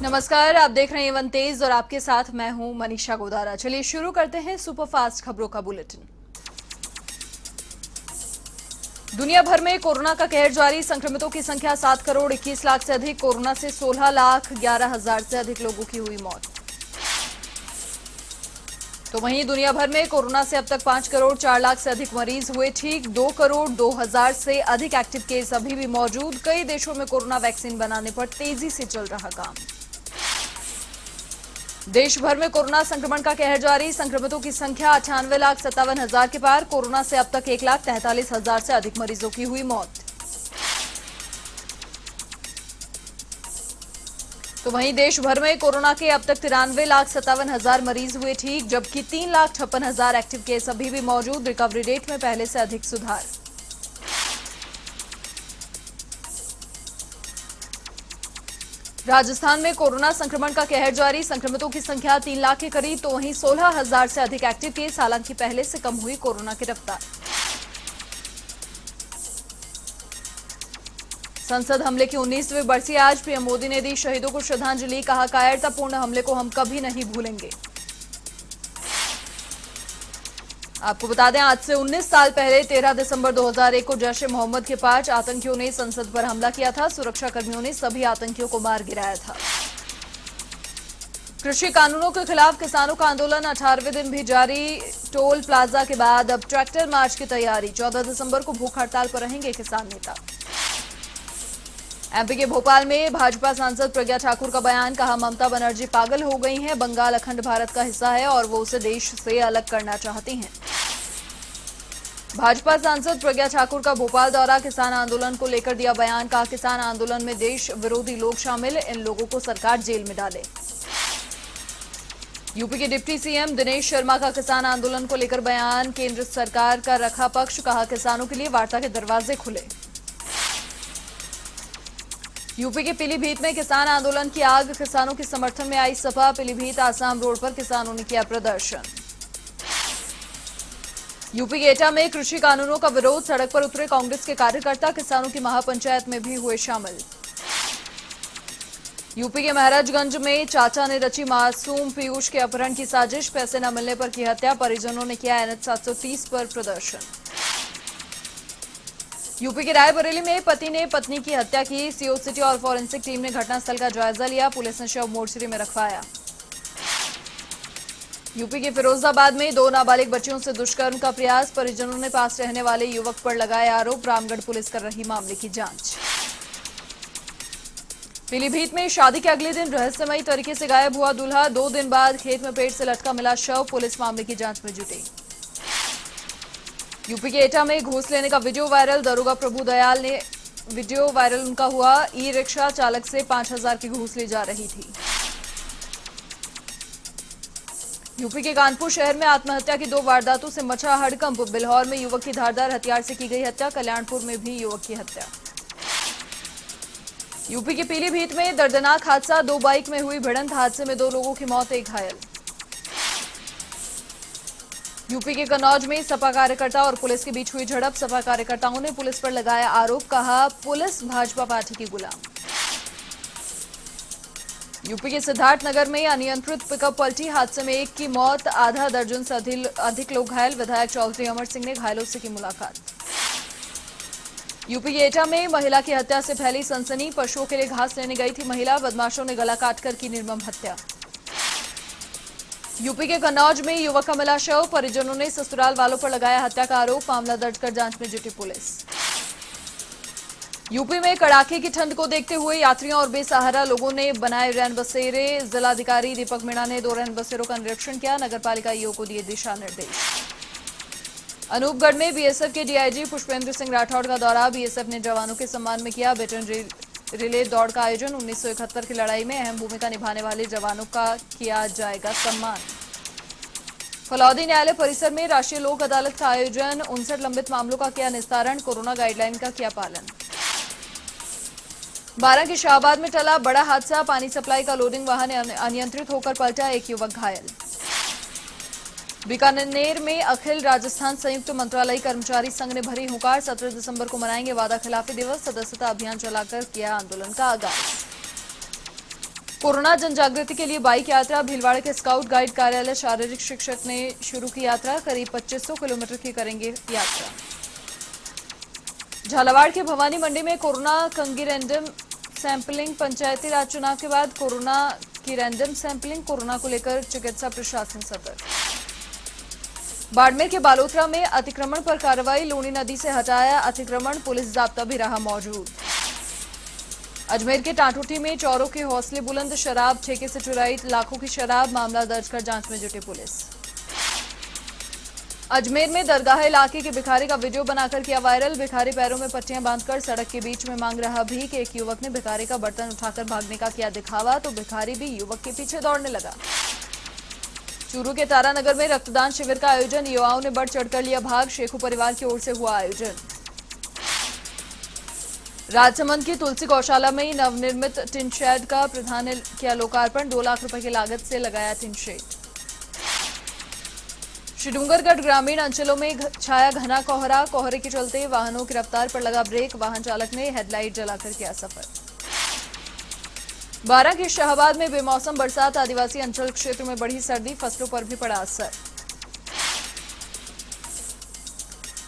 नमस्कार, आप देख रहे हैं वन तेज और आपके साथ मैं हूं मनीषा गोदारा। चलिए शुरू करते हैं सुपरफास्ट खबरों का बुलेटिन। दुनिया भर में कोरोना का कहर जारी। संक्रमितों की संख्या 7 करोड़ 21 लाख से अधिक। कोरोना से 16 लाख 11 हजार से अधिक लोगों की हुई मौत। तो वहीं दुनिया भर में कोरोना से अब तक 5 करोड़ 4 लाख से अधिक मरीज हुए ठीक। 2 करोड़ 2 हजार से अधिक एक्टिव केस अभी भी मौजूद। कई देशों में कोरोना वैक्सीन बनाने पर तेजी से चल रहा काम। देश भर में कोरोना संक्रमण का कहर जारी। संक्रमितों की संख्या 98,57,000 के पार। कोरोना से अब तक 1,43,000 से अधिक मरीजों की हुई मौत। तो वहीं देश भर में कोरोना के अब तक 93,57,000 मरीज हुए ठीक, जबकि 3,56,000 एक्टिव केस अभी भी मौजूद। रिकवरी रेट में पहले से अधिक सुधार। राजस्थान में कोरोना संक्रमण का कहर जारी। संक्रमितों की संख्या 3 लाख के करीब। तो वहीं 16,000 से अधिक एक्टिव केस। हालांकि पहले से कम हुई कोरोना की रफ्तार। संसद हमले की 19वीं बरसी आज। पीएम मोदी ने दी शहीदों को श्रद्धांजलि। कहा, कायरतापूर्ण हमले को हम कभी नहीं भूलेंगे। आपको बता दें, आज से 19 साल पहले 13 दिसंबर 2001 को जैश-ए-मोहम्मद के 5 आतंकियों ने संसद पर हमला किया था। सुरक्षाकर्मियों ने सभी आतंकियों को मार गिराया था। कृषि कानूनों के खिलाफ किसानों का आंदोलन 18वें दिन भी जारी। टोल प्लाजा के बाद अब ट्रैक्टर मार्च की तैयारी। 14 दिसंबर को भूख हड़ताल पर रहेंगे किसान नेता। एमपी के भोपाल में भाजपा सांसद प्रज्ञा ठाकुर का बयान। कहा, ममता बनर्जी पागल हो गई हैं। बंगाल अखंड भारत का हिस्सा है और वो उसे देश से अलग करना चाहती हैं। भाजपा सांसद प्रज्ञा ठाकुर का भोपाल दौरा। किसान आंदोलन को लेकर दिया बयान। कहा, किसान आंदोलन में देश विरोधी लोग शामिल। इन लोगों को सरकार जेल में डाले। यूपी के डिप्टी सीएम दिनेश शर्मा का किसान आंदोलन को लेकर बयान। केंद्र सरकार का रखा पक्ष। कहा, किसानों के लिए वार्ता के दरवाजे खुले। यूपी के पीलीभीत में किसान आंदोलन की आग। किसानों के समर्थन में आई सपा। पीलीभीत आसाम रोड पर किसानों ने किया प्रदर्शन। यूपी के एटा में कृषि कानूनों का विरोध। सड़क पर उतरे कांग्रेस के कार्यकर्ता। किसानों की महापंचायत में भी हुए शामिल। यूपी के महाराजगंज में चाचा ने रची मासूम पीयूष के अपहरण की साजिश। पैसे न मिलने पर की हत्या। परिजनों ने किया एनएच 730 पर प्रदर्शन। यूपी के रायबरेली में पति ने पत्नी की हत्या की। सीओ सिटी और फॉरेंसिक टीम ने घटनास्थल का जायजा लिया। पुलिस ने शव मोर्चरी में रखवाया। यूपी के फिरोजाबाद में 2 नाबालिग बच्चियों से दुष्कर्म का प्रयास। परिजनों ने पास रहने वाले युवक पर लगाए आरोप। रामगढ़ पुलिस कर रही मामले की जांच। पीलीभीत में शादी के अगले दिन रहस्यमयी तरीके से गायब हुआ दूल्हा। 2 दिन बाद खेत में पेट से लटका मिला शव। पुलिस मामले की जांच में जुटी। यूपी के एटा में घूस लेने का वीडियो वायरल। दरोगा प्रभु दयाल ने वीडियो वायरल उनका हुआ। ई रिक्शा चालक से 5,000 की घूस ली जा रही थी। यूपी के कानपुर शहर में आत्महत्या की 2 वारदातों से मचा हड़कंप। बिल्हौर में युवक की धारदार हथियार से की गई हत्या। कल्याणपुर में भी युवक की हत्या। यूपी के पीलीभीत में दर्दनाक हादसा। 2 बाइक में हुई भिड़ंत। हादसे में 2 लोगों की मौत, 1 घायल। यूपी के कन्नौज में सपा कार्यकर्ता और पुलिस के बीच हुई झड़प। सपा कार्यकर्ताओं ने पुलिस पर लगाया आरोप। कहा, पुलिस भाजपा पार्टी की गुलाम। यूपी के सिद्धार्थनगर में अनियंत्रित पिकअप पलटी। हादसे में 1 की मौत, आधा दर्जन से अधिक लोग घायल। विधायक चौधरी अमर सिंह ने घायलों से की मुलाकात। यूपी के एटा में महिला की हत्या से फैली सनसनी। पशुओं के लिए घास लेने गई थी महिला। बदमाशों ने गला काटकर की निर्मम हत्या। यूपी के कन्नौज में युवक का मिला शव। परिजनों ने ससुराल वालों पर लगाया हत्या का आरोप। मामला दर्ज कर जांच में जुटी पुलिस। यूपी में कड़ाके की ठंड को देखते हुए यात्रियों और बेसहारा लोगों ने बनाए रैन बसेरे। जिलाधिकारी दीपक मीणा ने 2 रैन बसेरों का निरीक्षण किया। नगरपालिका ईओ को दिए दिशा निर्देश। अनूपगढ़ में बीएसएफ के डीआईजी पुष्पेंद्र सिंह राठौड़ का दौरा। बीएसएफ ने जवानों के सम्मान में किया बेटन रिले दौड़ का आयोजन। 1971 की लड़ाई में अहम भूमिका निभाने वाले जवानों का किया जाएगा सम्मान। फलौदी न्यायालय परिसर में राष्ट्रीय लोक अदालत का आयोजन। 59 लंबित मामलों का किया निस्तारण। कोरोना गाइडलाइन का किया पालन। 12 के शाहबाद में टला बड़ा हादसा। पानी सप्लाई का लोडिंग वाहन अनियंत्रित होकर पलटा। 1 युवक घायल। बीकानेर में अखिल राजस्थान संयुक्त मंत्रालय कर्मचारी संघ ने भरी हुंकार। 17 दिसंबर को मनाएंगे वादा खिलाफी दिवस। सदस्यता अभियान चलाकर किया आंदोलन का आगाज। कोरोना जन जागृति के लिए बाइक यात्रा। भीलवाड़ा के स्काउट गाइड कार्यालय शारीरिक शिक्षक ने शुरू की यात्रा। करीब 2500 किलोमीटर की करेंगे यात्रा। झालावाड़ के भवानी मंडी में कोरोना कंगी रैंडम सैंपलिंग। पंचायती राज चुनाव के बाद कोरोना की रैंडम सैंपलिंग। कोरोना को लेकर चिकित्सा प्रशासन सतर्क। बाड़मेर के बालोतरा में अतिक्रमण पर कार्रवाई। लूणी नदी से हटाया अतिक्रमण। पुलिस जाब्ता भी रहा मौजूद। अजमेर के टाटूटी में चोरों के हौसले बुलंद। शराब ठेके से चुराई लाखों की शराब। मामला दर्ज कर जांच में जुटी पुलिस। अजमेर में दरगाह इलाके के भिखारी का वीडियो बनाकर किया वायरल। भिखारी पैरों में पट्टियां बांधकर सड़क के बीच में मांग रहा भीख। एक युवक ने भिखारी का बर्तन उठाकर भागने का किया दिखावा तो भिखारी भी युवक के पीछे दौड़ने लगा। चूरू के तारानगर में रक्तदान शिविर का आयोजन। युवाओं ने बढ़ चढ़कर लिया भाग। शेखू परिवार की ओर से हुआ आयोजन। राजसमंद की तुलसी गौशाला में नवनिर्मित टिन शेड का प्रधान ने किया लोकार्पण। 2 लाख रुपए की लागत से लगाया टिन शेड। श्रीडूंगरगढ़ ग्रामीण अंचलों में छाया घना कोहरा। कोहरे के चलते वाहनों की रफ्तार पर लगा ब्रेक। वाहन चालक ने हेडलाइट जलाकर किया सफर। बारां के शाहबाद में बेमौसम बरसात। आदिवासी अंचल क्षेत्र में बढ़ी सर्दी। फसलों पर भी पड़ा असर।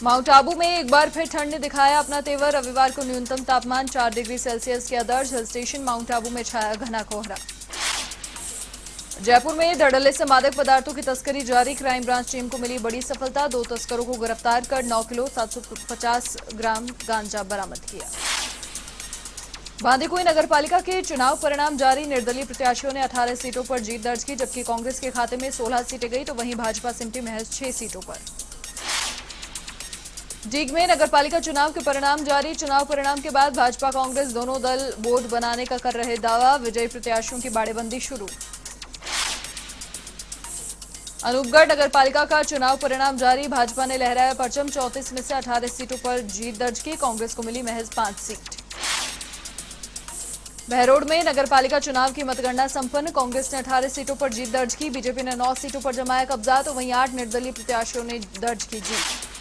माउंट आबू में एक बार फिर ठंड ने दिखाया अपना तेवर। रविवार को न्यूनतम तापमान 4 डिग्री सेल्सियस किया दर्ज। हिल स्टेशन माउंट आबू में छाया घना कोहरा। जयपुर में धड़ल्ले से मादक पदार्थों की तस्करी जारी। क्राइम ब्रांच टीम को मिली बड़ी सफलता। 2 तस्करों को गिरफ्तार कर 9 किलो 750 ग्राम गांजा बरामद किया। बांदीकुई नगरपालिका के चुनाव परिणाम जारी। निर्दलीय प्रत्याशियों ने 18 सीटों पर जीत दर्ज की। जबकि कांग्रेस के खाते में 16 सीटें गई तो वहीं भाजपा सिमटी महज 6 सीटों पर। डीग में नगरपालिका चुनाव के परिणाम जारी। चुनाव परिणाम के बाद भाजपा कांग्रेस दोनों दल बोर्ड बनाने का कर रहे दावा। विजयी प्रत्याशियों की बाड़ेबंदी शुरू। अनूपगढ़ नगरपालिका का चुनाव परिणाम जारी। भाजपा ने लहराया परचम। 34 में से 18 सीटों पर जीत दर्ज की। कांग्रेस को मिली महज 5 सीट। बहरोड में नगरपालिका चुनाव की मतगणना संपन्न। कांग्रेस ने 18 सीटों पर जीत दर्ज की। बीजेपी ने 9 सीटों पर जमाया कब्जा तो वहीं 8 निर्दलीय प्रत्याशियों ने दर्ज की जीत।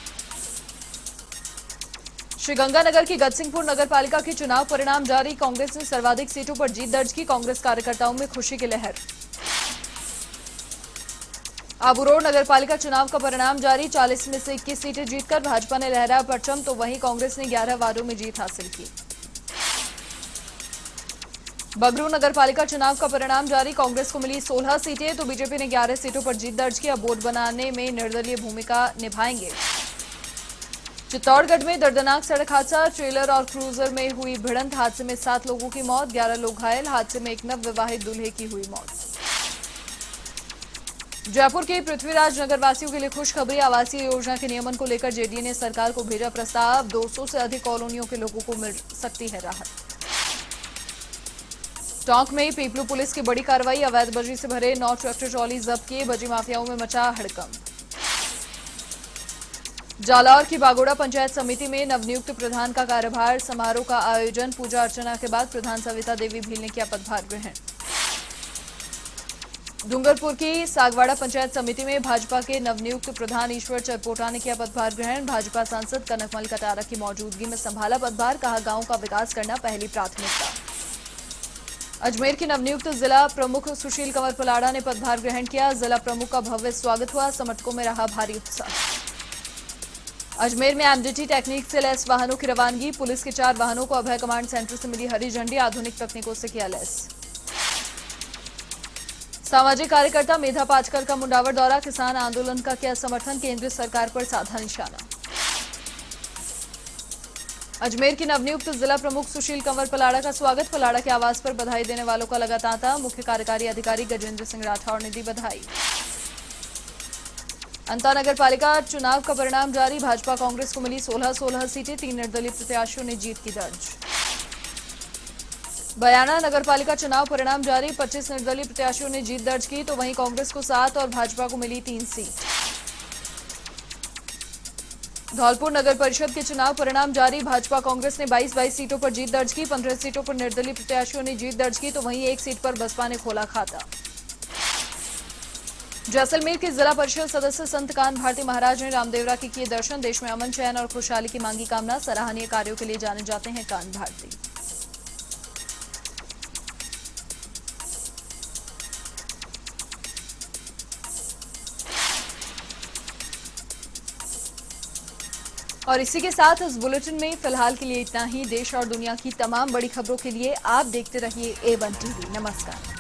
श्रीगंगानगर की गजसिंहपुर नगरपालिका के चुनाव परिणाम जारी। कांग्रेस ने सर्वाधिक सीटों पर जीत दर्ज की। कांग्रेस कार्यकर्ताओं में खुशी की लहर। आबू रोड नगरपालिका चुनाव का परिणाम जारी। 40 में से 21 सीटें जीतकर भाजपा ने लहराया परचम तो वहीं कांग्रेस ने 11 वार्डों में जीत हासिल की। बगरू नगरपालिका चुनाव का परिणाम जारी। कांग्रेस को मिली 16 सीटें तो बीजेपी ने 11 सीटों पर जीत दर्ज की। अब बोर्ड बनाने में निर्दलीय भूमिका निभाएंगे। चित्तौड़गढ़ में दर्दनाक सड़क हादसा। ट्रेलर और क्रूजर में हुई भिड़ंत। हादसे में 7 लोगों की मौत। 11 लोग घायल। हादसे में एक नवविवाहित दूल्हे की हुई मौत। जयपुर के पृथ्वीराज नगर वासियों के लिए खुशखबरी। आवासीय योजना के नियमन को लेकर जेडीए ने सरकार को भेजा प्रस्ताव। 200 से अधिक कॉलोनियों के लोगों को मिल सकती है राहत। टोंक में पीपलू पुलिस की बड़ी कार्रवाई। अवैध बजरी से भरे 9 ट्रैक्टर ट्रॉली जब्त किए। बजरी माफियाओं में मचा हड़कंप। जालौर की बागोड़ा पंचायत समिति में नवनियुक्त प्रधान का कार्यभार। समारोह का आयोजन। पूजा अर्चना के बाद प्रधान सविता देवी भील ने किया पदभार ग्रहण। डूंगरपुर की सागवाड़ा पंचायत समिति में भाजपा के नवनियुक्त प्रधान ईश्वर चरपोटा ने किया पदभार ग्रहण। भाजपा सांसद कनकमल कटारा की मौजूदगी में संभाला पदभार। कहा गांव का विकास करना पहली प्राथमिकता। अजमेर के नवनियुक्त जिला प्रमुख सुशील कंवर पलाड़ा ने पदभार ग्रहण किया। जिला प्रमुख का भव्य स्वागत हुआ। समर्थकों में रहा भारी उत्साह। अजमेर में एमडीटी टेक्निक से लैस वाहनों की रवानगी। पुलिस के 4 वाहनों को अभय कमांड सेंटर से मिली हरी झंडी। आधुनिक तकनीकों से किया लैस। सामाजिक कार्यकर्ता मेधा पाटकर का मुंडावर दौरा। किसान आंदोलन का किया समर्थन। केंद्र सरकार पर साधा निशाना। अजमेर की नवनियुक्त जिला प्रमुख सुशील कंवर पलाड़ा का स्वागत। पलाड़ा के आवास पर बधाई देने वालों का लगा तांता। मुख्य कार्यकारी अधिकारी गजेंद्र सिंह राठौड़ ने दी बधाई। अंता नगर पालिका चुनाव का परिणाम जारी। भाजपा कांग्रेस को मिली 16 सीटें। 3 निर्दलीय प्रत्याशियों ने जीत की दर्ज। बयाना नगर पालिका चुनाव परिणाम जारी। 25 निर्दलीय प्रत्याशियों ने जीत दर्ज की तो वहीं कांग्रेस को 7 और भाजपा को मिली 3 सीट। धौलपुर नगर परिषद के चुनाव परिणाम जारी। भाजपा कांग्रेस ने 22 सीटों पर जीत दर्ज की। 15 सीटों पर निर्दलीय प्रत्याशियों ने जीत दर्ज की तो वहीं 1 सीट पर बसपा ने खोला खाता। जैसलमेर के जिला परिषद सदस्य संत कान भारती महाराज ने रामदेवरा के किए दर्शन। देश में अमन चैन और खुशहाली की मांगी कामना। सराहनीय कार्यों के लिए जाने जाते हैं कान भारती। और इसी के साथ इस बुलेटिन में फिलहाल के लिए इतना ही। देश और दुनिया की तमाम बड़ी खबरों के लिए आप देखते रहिए A1 टीवी। नमस्कार।